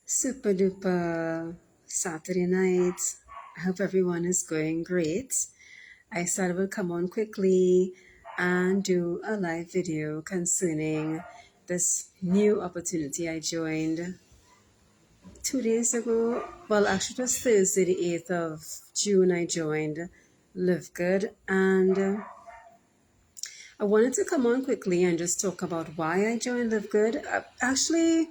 Super duper Saturday night. I hope everyone is going great. I said I will come on quickly and do a live video concerning this new opportunity I joined 2 days ago. Well, actually, it was Thursday, the 8th of June. I joined Live Good, and I wanted to come on quickly and just talk about why I joined Live Good. Actually,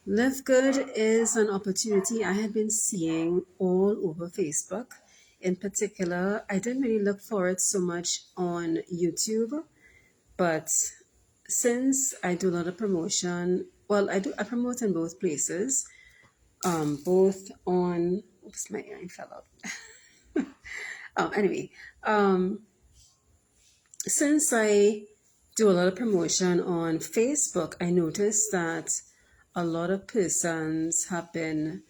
Live Good is an opportunity I had been seeing all over Facebook. In particular, I didn't really look for it so much on YouTube, but since I do a lot of promotion, well, I promote in both places, both on, oops, my earring fell out. Anyway, since I do a lot of promotion on Facebook, I noticed that a lot of persons have been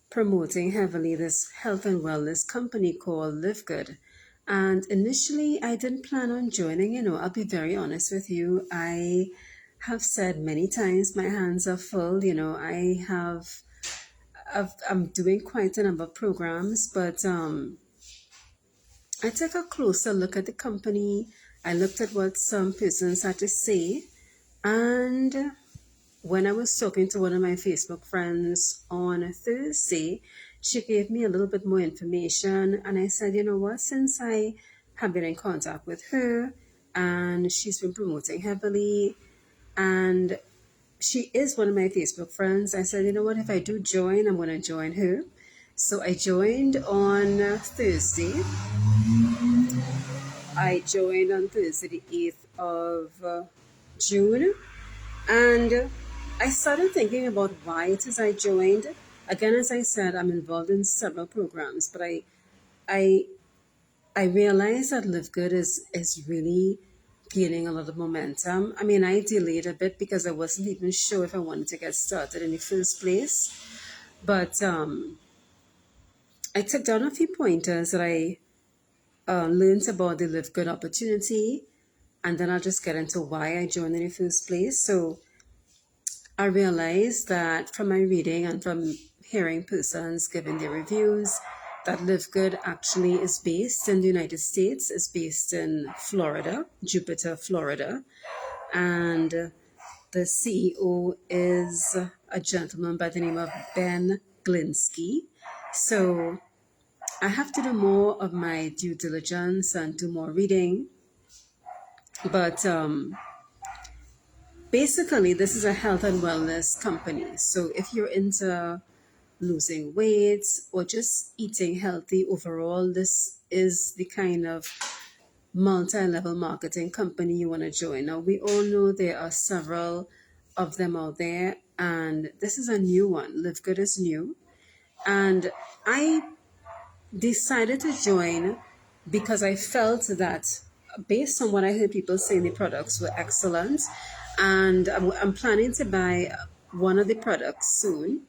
promoting heavily this health and wellness company called Live Good. And initially, I didn't plan on joining. I'll be very honest with you. I have said many times my hands are full. I'm doing quite a number of programs, but I took a closer look at the company. I looked at what some persons had to say, and when I was talking to one of my Facebook friends on Thursday, she gave me a little bit more information. And I said, you know what, since I have been in contact with her and she's been promoting heavily and she is one of my Facebook friends, I said, you know what, if I do join, I'm going to join her. So I joined on Thursday. The 8th of June. And I started thinking about why it is I joined. Again, as I said, I'm involved in several programs, but I realized that Live Good is really gaining a lot of momentum. I mean, I delayed a bit because I wasn't even sure if I wanted to get started in the first place. But I took down a few pointers that I learned about the Live Good opportunity, and then I'll just get into why I joined in the first place. So I realized that from my reading and from hearing persons giving their reviews, that Live Good actually is based in the United States. It's based in Florida, Jupiter, Florida. And the CEO is a gentleman by the name of Ben Glinsky. So I have to do more of my due diligence and do more reading. But basically, this is a health and wellness company. So if you're into losing weight or just eating healthy overall, this is the kind of multi-level marketing company you want to join. Now, we all know there are several of them out there, and this is a new one. Live Good is new. And I decided to join because I felt that based on what I heard people saying, the products were excellent. And I'm planning to buy one of the products soon,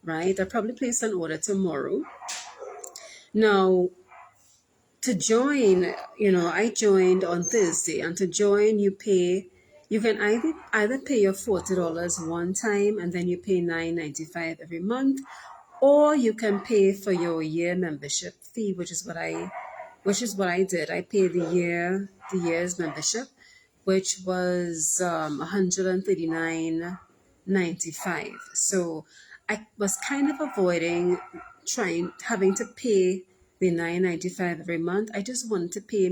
right? I'll probably place an order tomorrow. Now, to join, I joined on Thursday, and to join, you can either pay your $40 one time, and then you pay $9.95 every month, or you can pay for your year membership fee, which is what I did. I paid the year's membership, which was $139.95. So I was kind of avoiding having to pay the $9.95 every month. I just wanted to pay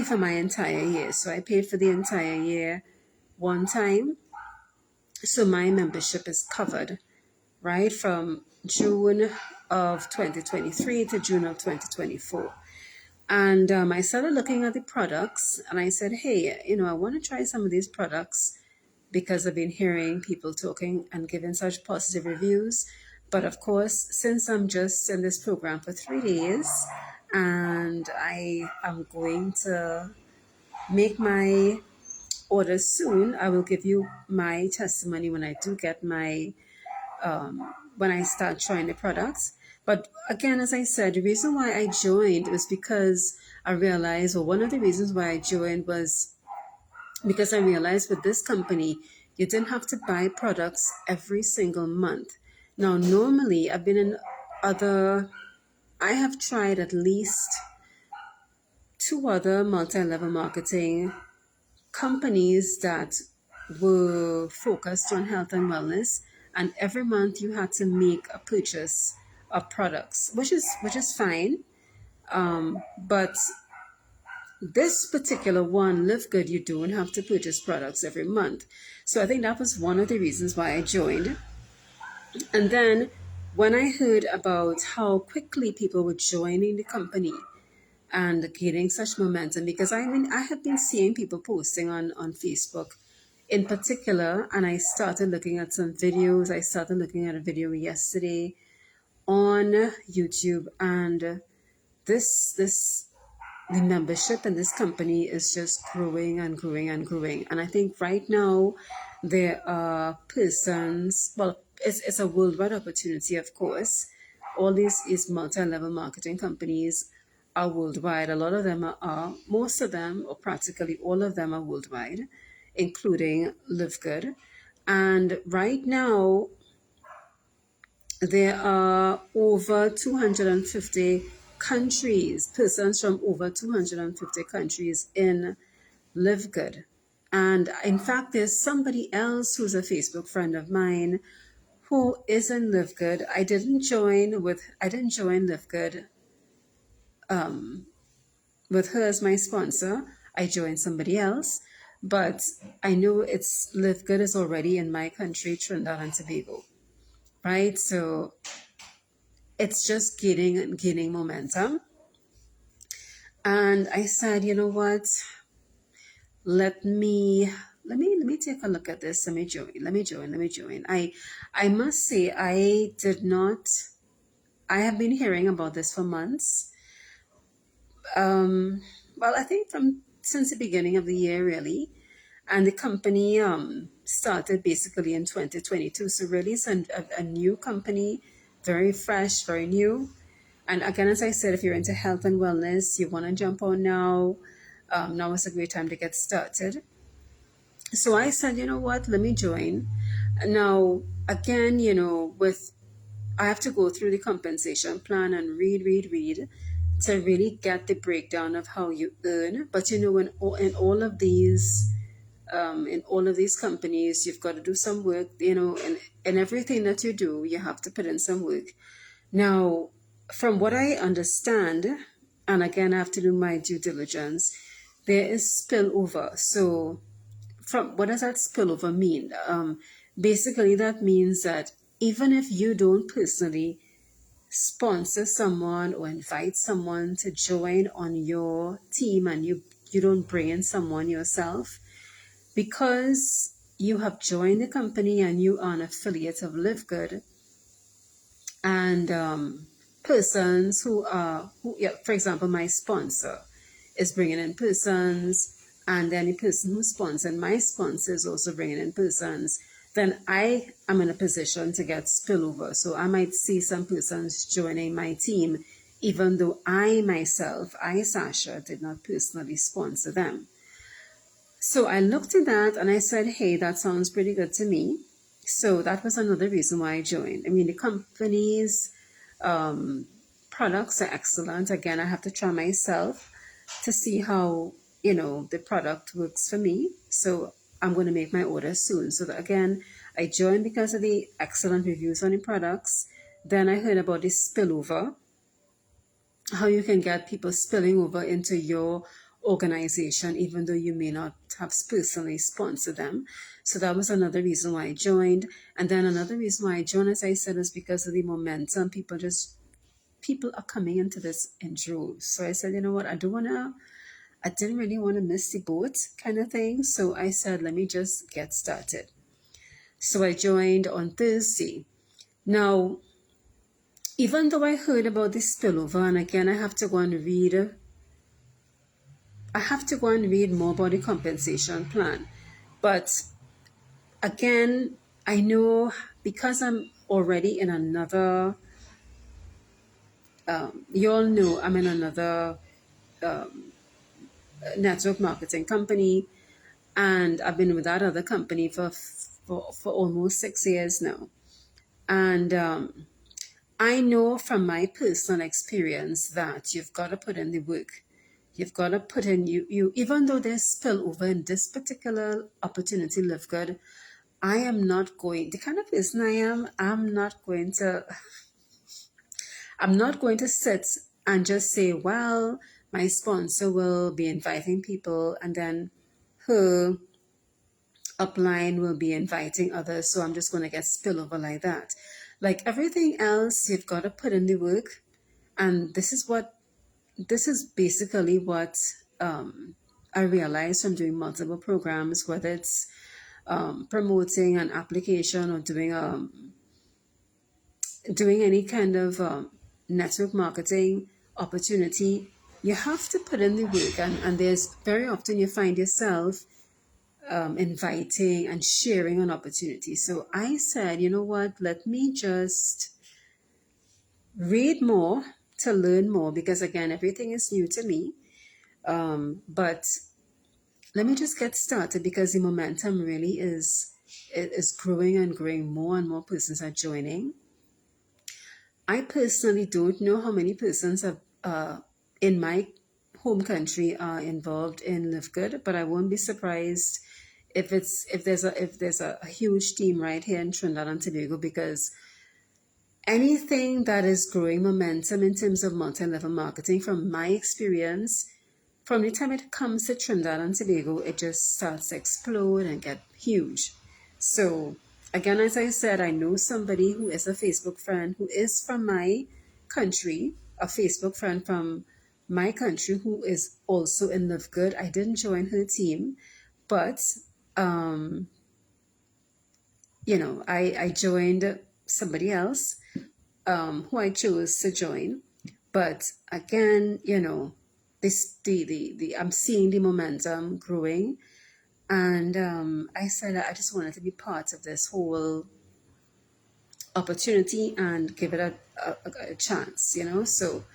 for my entire year. So I paid for the entire year one time. So my membership is covered, right, from June of 2023 to June of 2024. And I started looking at the products and I said, hey, I want to try some of these products because I've been hearing people talking and giving such positive reviews. But of course, since I'm just in this program for 3 days and I am going to make my orders soon, I will give you my testimony when I do get my when I start trying the products. But again, as I said, the reason why I joined was because I realized, or one of the reasons why I joined was because I realized with this company, You didn't have to buy products every single month. Now, normally, I've been in other, I have tried at least two other multi-level marketing companies that were focused on health and wellness, and every month you had to make a purchase of products, which is fine. But this particular one, Live Good, you don't have to purchase products every month. So I think that was one of the reasons why I joined. And then when I heard about how quickly people were joining the company and gaining such momentum, because I mean, I have been seeing people posting on Facebook in particular, and I started looking at some videos. I started looking at a video yesterday on YouTube, and this the membership in this company is just growing and growing and growing. And I think right now there are persons, well, it's a worldwide opportunity, of course. All these is multi-level marketing companies are worldwide. A lot of them are, most of them, or practically all of them are worldwide, including Live Good. And right now, there are over 250 countries, persons from over 250 countries in Live Good. And in fact, there's somebody else who's a Facebook friend of mine who is in Live Good. I didn't join Live Good with her as my sponsor. I joined somebody else, but I know it's Live Good is already in my country, Trinidad and Tobago, right? So it's just gaining momentum. And I said, you know what? Let me take a look at this. Let me join. I must say I did not. I have been hearing about this for months. Well, I think from since the beginning of the year, really. And the company started basically in 2022. So really, it's a new company, very fresh, very new. And again, as I said, if you're into health and wellness, you want to jump on now. Now is a great time to get started. So I said, you know what, let me join. Now, again, with I have to go through the compensation plan and read to really get the breakdown of how you earn. But in all of these companies, you've got to do some work. And everything that you do, you have to put in some work. Now, from what I understand, and again, I have to do my due diligence, there is spillover. So, from what does that spillover mean? Basically, that means that even if you don't personally sponsor someone or invite someone to join on your team, and you don't bring in someone yourself, because you have joined the company and you are an affiliate of Live Good, and persons yeah, for example, my sponsor is bringing in persons, and then the person who sponsored my sponsor is also bringing in persons, then I am in a position to get spillover. So I might see some persons joining my team, even though Sasha, did not personally sponsor them. So I looked at that and I said, hey, that sounds pretty good to me. So that was another reason why I joined. I mean, the company's products are excellent. Again, I have to try myself to see how, the product works for me. So I'm going to make my order soon. So that, again, I joined because of the excellent reviews on the products. Then I heard about this spillover, how you can get people spilling over into your organization, even though you may not have personally sponsored them. So that was another reason why I joined. And then another reason why I joined, as I said, is because of the momentum. People are coming into this in droves. So I said, you know what, I didn't really want to miss the boat kind of thing. So I said, let me just get started. So I joined on Thursday. Now, even though I heard about this spillover, and again, I have to go and read more about the compensation plan. But again, I know because I'm already in another, you all know I'm in another network marketing company, And I've been with that other company for almost 6 years now. And I know from my personal experience that you've got to put in the work. You've got to put in you even though there's spillover in this particular opportunity, live good. I am not going the kind of person I am. I'm not going to sit and just say, well, my sponsor will be inviting people, and then her upline will be inviting others. So I'm just going to get spillover like that. Like everything else, you've got to put in the work. And this is basically what I realized from doing multiple programs, whether it's promoting an application or doing any kind of network marketing opportunity. You have to put in the work, and there's very often you find yourself inviting and sharing an opportunity. So I said, you know what, let me just read more to learn more, because again, everything is new to me. But let me just get started, because the momentum really is growing and growing. More and more persons are joining. I personally don't know how many persons have in my home country are involved in Live Good, but I won't be surprised if there's a huge team right here in Trinidad and Tobago, because anything that is growing momentum in terms of multi-level marketing, from my experience, from the time it comes to Trinidad and Tobago, it just starts to explode and get huge. So again, as I said, I know somebody who is a Facebook friend who is from my country, a Facebook friend from my country who is also in Live Good. I didn't join her team, but I joined somebody else who I chose to join. But again, I'm seeing the momentum growing, and I said I just wanted to be part of this whole opportunity and give it a chance, So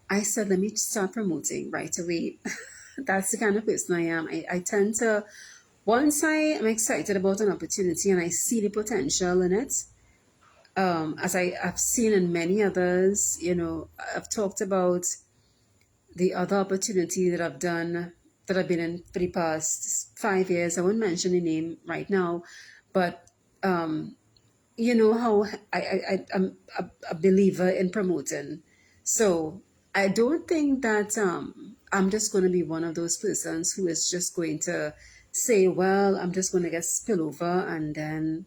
I said, let me start promoting right away. That's the kind of person I am. I tend to, once I am excited about an opportunity and I see the potential in it, as I've seen in many others, I've talked about the other opportunity that I've done, that I've been in for the past 5 years. I won't mention the name right now, but you know how I'm a believer in promoting. So I don't think that I'm just going to be one of those persons who is just going to say, well, I'm just going to get spillover, and then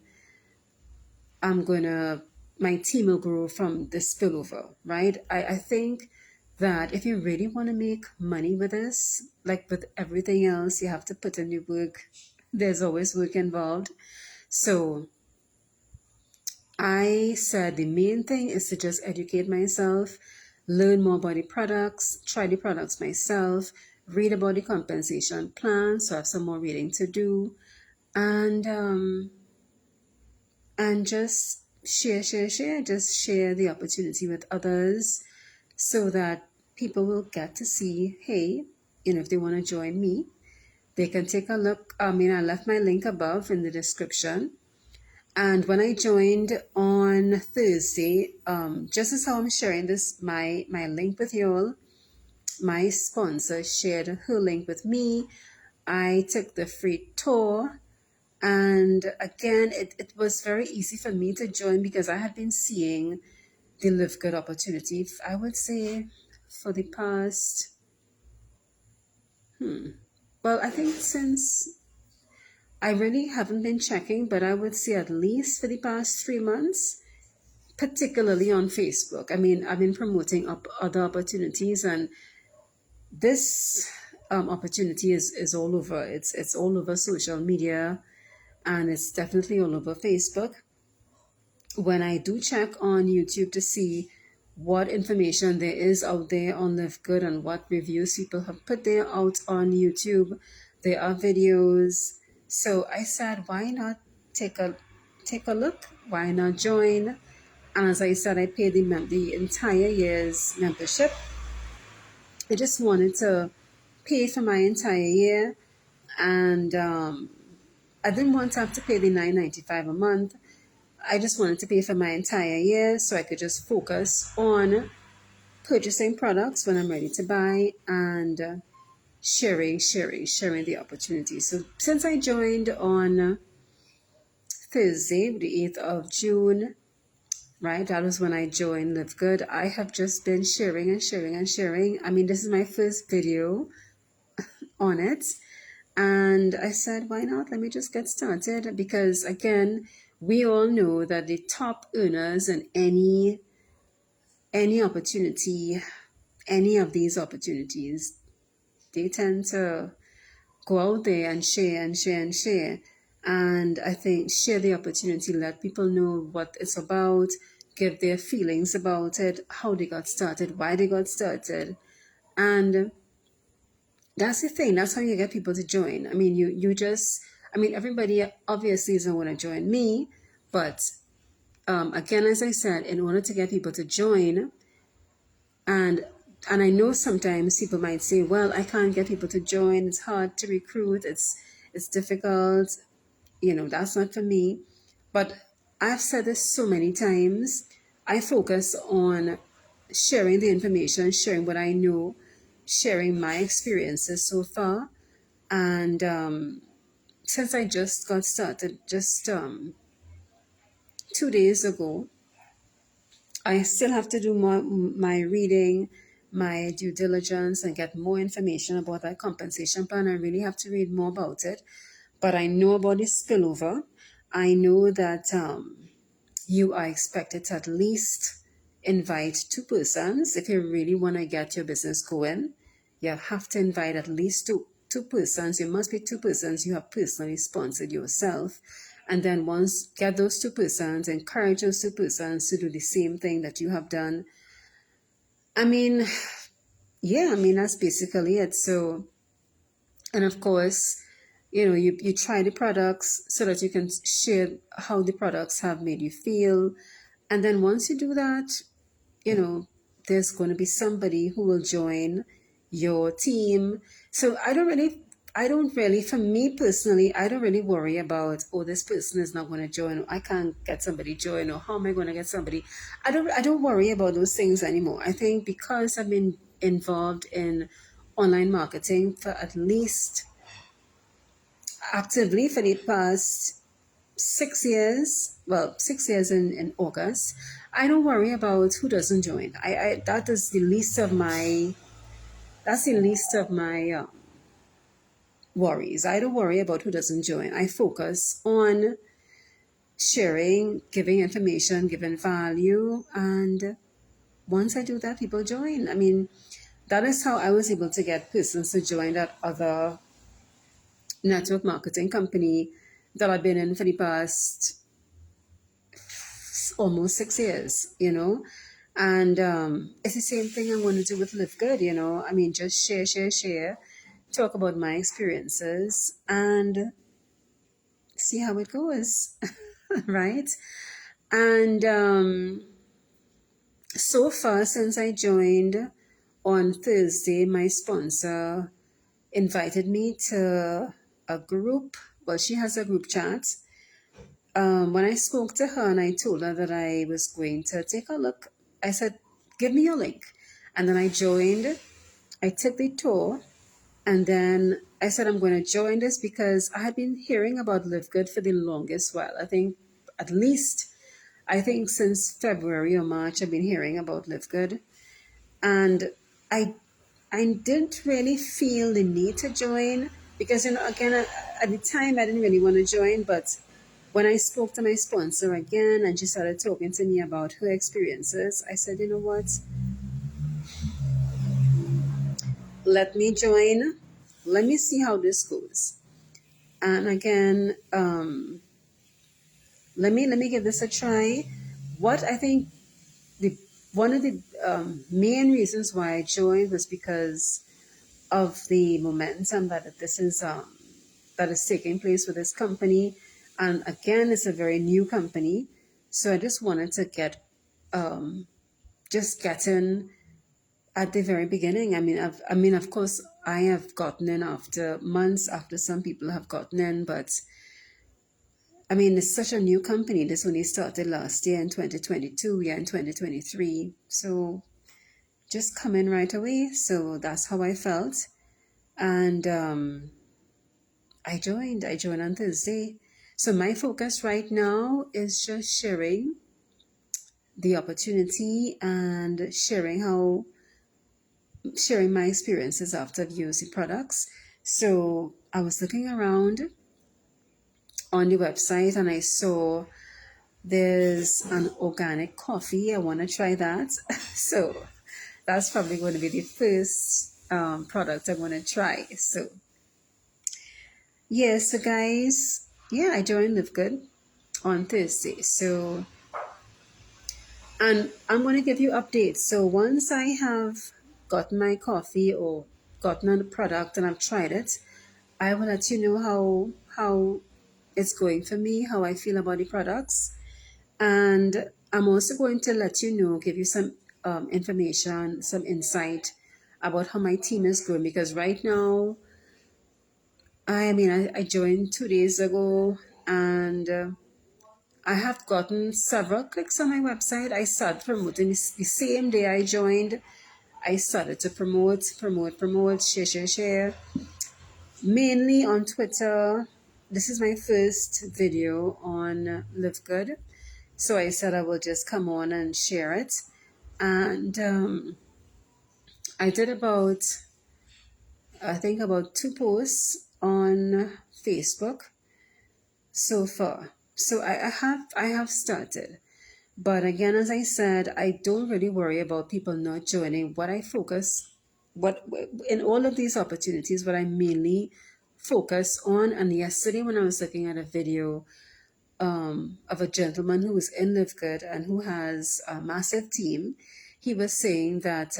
my team will grow from the spillover, right? I think that if you really want to make money with this, like with everything else, you have to put in your work. There's always work involved. So I said the main thing is to just educate myself, learn more about the products, try the products myself, read about the compensation plan, so I have some more reading to do, and just just share the opportunity with others, so that people will get to see, hey, if they want to join me, they can take a look. I left my link above in the description. And when I joined on Thursday, just as how I'm sharing this, my link with you all, my sponsor shared her link with me. I took the free tour. And again, it was very easy for me to join, because I had been seeing the Live Good opportunity, I would say, for the past, well, I think since, I really haven't been checking, but I would say at least for the past 3 months, particularly on Facebook. I've been promoting other opportunities, and this opportunity is all over. It's all over social media, and it's definitely all over Facebook. When I do check on YouTube to see what information there is out there on Live Good and what reviews people have put there out on YouTube, there are videos. So I said, why not take a look? Why not join? And as I said, I paid the entire year's membership. I just wanted to pay for my entire year and I didn't want to have to pay the $9.95 a month. I just wanted to pay for my entire year so I could just focus on purchasing products when I'm ready to buy and sharing the opportunity. So since I joined on Thursday, the 8th of June, right? That was when I joined Live Good. I have just been sharing and sharing and sharing. I mean, this is my first video on it. And I said, why not? Let me just get started. Because again, we all know that the top earners in any opportunity, any of these opportunities, they tend to go out there and share and share and share. And I think share the opportunity, let people know what it's about, give their feelings about it, how they got started, why they got started. And that's the thing. That's how you get people to join. I mean, everybody obviously isn't going to join me, but again, as I said, in order to get people to join, and I know sometimes people might say, well, I can't get people to join. It's hard to recruit. It's difficult. That's not for me. But I've said this so many times. I focus on sharing the information, sharing what I know, sharing my experiences so far. And since I just got started just 2 days ago, I still have to do more my reading, my due diligence, and get more information about that compensation plan. I really have to read more about it. But I know about the spillover. I know that you are expected to at least invite two persons. If you really want to get your business going, you have to invite at least two persons. You must be two persons you have personally sponsored yourself. And then once get those two persons, encourage those two persons to do the same thing that you have done. I mean, yeah, that's basically it. So, and of course, you try the products so that you can share how the products have made you feel. And then once you do that, there's going to be somebody who will join your team. So I don't really, for me personally, I don't really worry about, oh, this person is not going to join, or I can't get somebody join, or how am I going to get somebody? I don't worry about those things anymore. I think because I've been involved in online marketing for at least actively for the past 6 years, well, 6 years in August, I don't worry about who doesn't join. That is the least of my, that's the least of my worries. I don't worry about who doesn't join. I focus on sharing, giving information, giving value. And once I do that, people join. I mean, that is how I was able to get persons to join that other network marketing company that I've been in for the past almost 6 years, and it's the same thing I want to do with Live Good, I mean, just share, talk about my experiences and see how it goes. Right? And so far since I joined on Thursday, my sponsor invited me to a group. Well, she has a group chat. When I spoke to her and I told her that I was going to take a look, I said, give me your link. And then I joined, I took the tour, and then I said, I'm going to join this because I had been hearing about Live Good for the longest while. I think at least, since February or March, I've been hearing about Live Good. And I didn't really feel the need to join because, again, at the time I didn't really want to join, but when I spoke to my sponsor again and she started talking to me about her experiences, I said, you know what? Let me join. Let me see how this goes. And again, let me give this a try. What I think one of the main reasons why I joined was because of the momentum that is taking place with this company. And again, it's a very new company. So I just wanted to get in at the very beginning. I mean, of course, I have gotten in after months after some people have gotten in, but I mean, it's such a new company. This only started last year in 2022, we are in 2023. So just come in right away. So that's how I felt. And I joined on Thursday. So my focus right now is just sharing the opportunity and sharing my experiences after I've used the products. So I was looking around on the website and I saw there's an organic coffee. I want to try that. So that's probably going to be the first product I want to try. So yeah, so guys, yeah, I joined Live Good on Thursday. So, and I'm going to give you updates. So once I have gotten my coffee or gotten a product and I've tried it, I will let you know how it's going for me, how I feel about the products. And I'm also going to let you know, give you some information, some insight about how my team is going. Because right now, I joined 2 days ago and I have gotten several clicks on my website. I started promoting the same day I joined. I started to promote, share, mainly on Twitter. This is my first video on Live Good. So I said I will just come on and share it. And I did I think about 2 posts on Facebook so far. So I have started. But again, as I said, I don't really worry about people not joining. What in all of these opportunities, what I mainly focus on. And yesterday, when I was looking at a video of a gentleman who was in Live Good and who has a massive team, he was saying that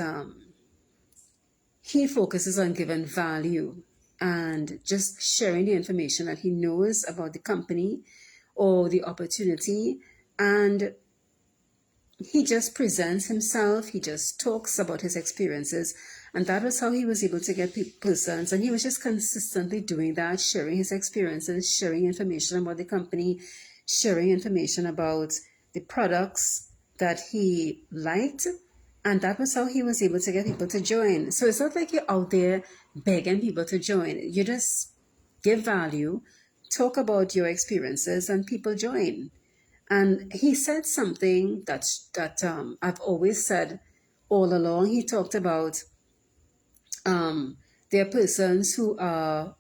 he focuses on giving value and just sharing the information that he knows about the company or the opportunity. And he just presents himself, he just talks about his experiences. And that was how he was able to get persons. And he was just consistently doing that, sharing his experiences, sharing information about the company, sharing information about the products that he liked. And that was how he was able to get people to join. So it's not like you're out there begging people to join. You just give value, talk about your experiences, and people join. And he said something that I've always said all along. He talked about there are persons who are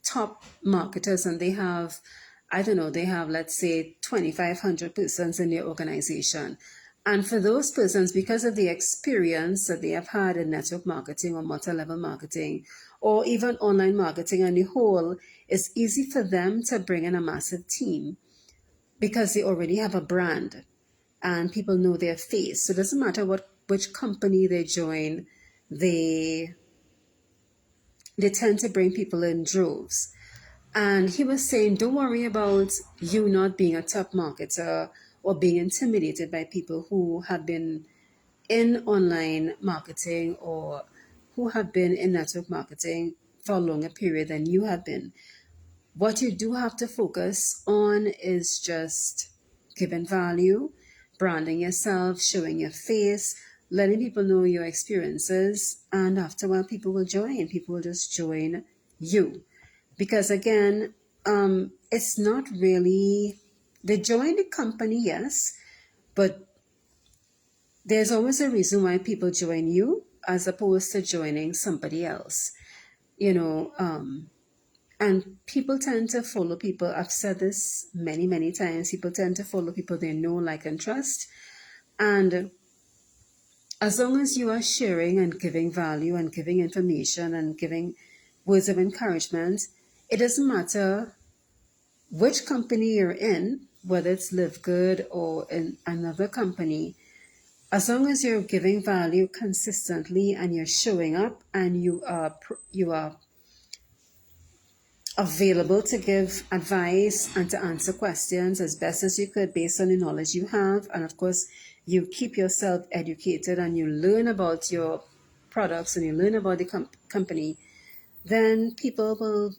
top marketers and they have, I don't know, they have, let's say, 2,500 persons in their organization. And for those persons, because of the experience that they have had in network marketing or multi-level marketing, or even online marketing on the whole, it's easy for them to bring in a massive team because they already have a brand and people know their face. So it doesn't matter which company they join, they tend to bring people in droves. And he was saying, don't worry about you not being a top marketer or being intimidated by people who have been in online marketing or who have been in network marketing for a longer period than you have been. What you do have to focus on is just giving value, branding yourself, showing your face, letting people know your experiences. And after a while, people will join. People will just join you. Because again, it's not really, they join the company, yes, but there's always a reason why people join you as opposed to joining somebody else, you know. And people tend to follow people. I've said this many, many times. People tend to follow people they know, like, and trust. And as long as you are sharing and giving value and giving information and giving words of encouragement, it doesn't matter which company you're in, whether it's Live Good or in another company, as long as you're giving value consistently and you're showing up and you are available to give advice and to answer questions as best as you could based on the knowledge you have, and of course you keep yourself educated and you learn about your products and you learn about the company, then people will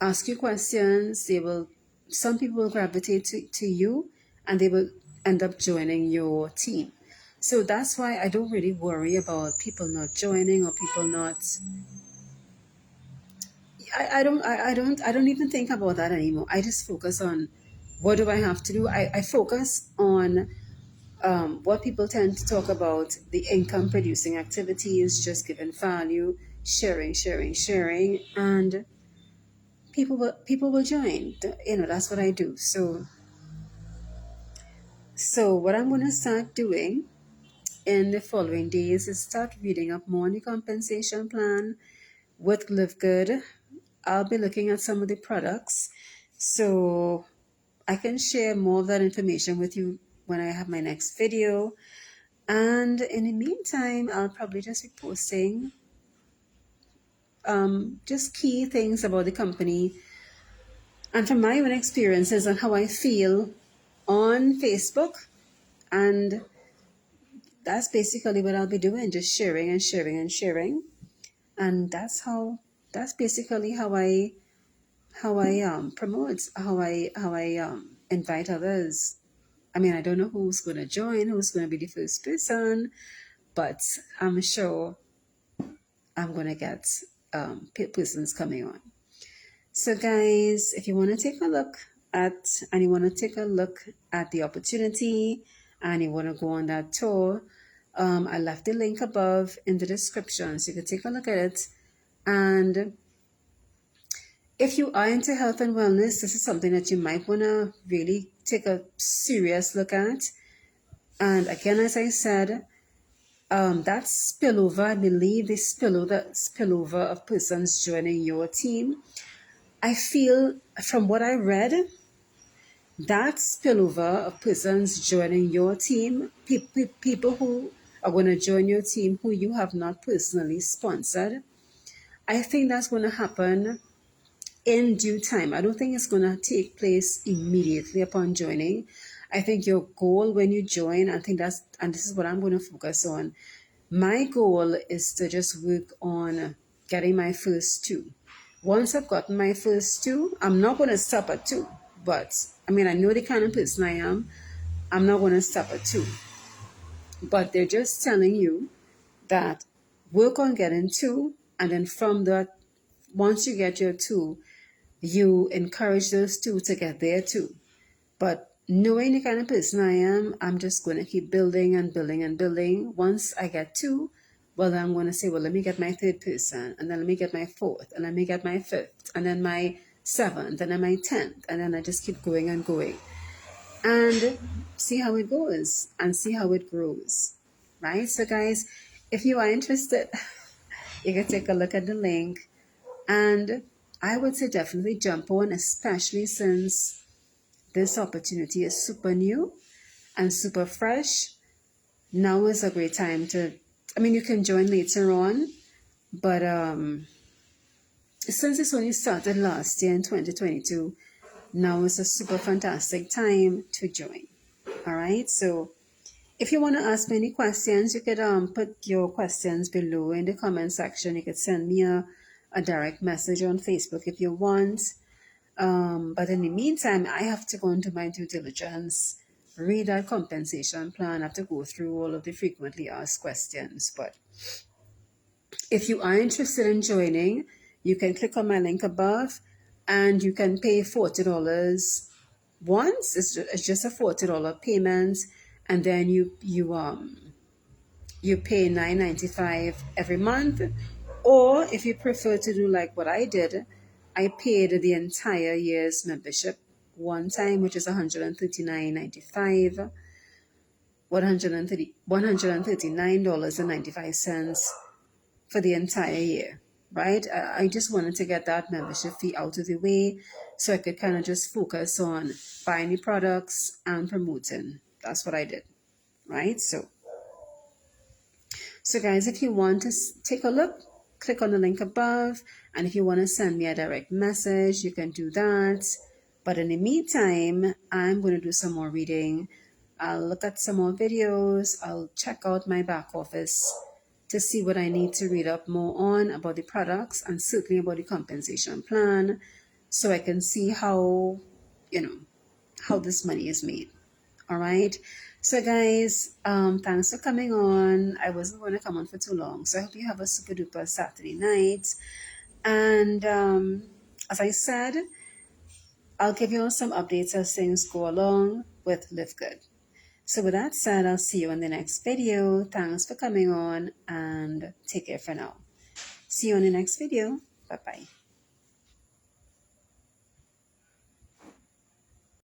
ask you questions. Some people will gravitate to you, and they will end up joining your team. So that's why I don't really worry about people not joining or people not. I don't even think about that anymore. I just focus on what do I have to do. I focus on what people tend to talk about, the income producing activities, just giving value, sharing, and people will join. That's what I do. So what I'm going to start doing in the following days is start reading up more on the compensation plan with Live Good. I'll be looking at some of the products, so I can share more of that information with you when I have my next video. And in the meantime, I'll probably just be posting just key things about the company and from my own experiences and how I feel on Facebook. And that's basically what I'll be doing, just sharing and sharing and sharing. And that's basically how I promote, how I invite others. I mean, I don't know who's going to join, who's going to be the first person, but I'm sure I'm going to get persons coming on. So guys, if you want to take a look at the opportunity and you want to go on that tour, I left the link above in the description so you can take a look at it. And if you are into health and wellness, this is something that you might want to really take a serious look at. And again, as I said, that spillover, I believe the spillover of persons joining your team, I feel from what I read, that spillover of persons joining your team, people who are going to join your team who you have not personally sponsored, I think that's going to happen in due time. I don't think it's going to take place immediately upon joining. I think your goal when you join, and this is what I'm going to focus on. My goal is to just work on getting my first two. Once I've gotten my first two, I'm not going to stop at two. But I mean, I know the kind of person I am. I'm not going to stop at two. But they're just telling you that work on getting two, and then from that, once you get your two, you encourage those two to get there too. But knowing the kind of person I am, I'm just going to keep building and building and building. Once I get two, well, then I'm going to say, well, let me get my third person, and then let me get my fourth, and let me get my fifth, and then my seventh, and then my 10th, and then I just keep going and going. And see how it goes and see how it grows, right? So guys, if you are interested, you can take a look at the link. And I would say definitely jump on, especially since this opportunity is super new and super fresh. Now is a great time you can join later on, but since it's only started last year in 2022, now is a super fantastic time to join. All right, so if you want to ask me any questions, you could put your questions below in the comment section. You could send me a direct message on Facebook if you want. But in the meantime, I have to go into my due diligence, read that compensation plan. I have to go through all of the frequently asked questions. But if you are interested in joining, you can click on my link above and you can pay $40 once. It's just a $40 payment, and then you pay $9.95 every month. Or if you prefer to do like what I did, I paid the entire year's membership one time, which is $139.95, $139.95 for the entire year, right? I just wanted to get that membership fee out of the way so I could kind of just focus on buying the products and promoting. That's what I did, right? So guys, if you want to take a look, click on the link above. And if you want to send me a direct message, you can do that. But in the meantime, I'm going to do some more reading. I'll look at some more videos. I'll check out my back office to see what I need to read up more on about the products and certainly about the compensation plan so I can see how, you know, how this money is made. All right. So, guys, thanks for coming on. I wasn't going to come on for too long. So, I hope you have a super duper Saturday night. And as I said, I'll give you all some updates as things go along with Live Good. So, with that said, I'll see you in the next video. Thanks for coming on and take care for now. See you on the next video. Bye bye.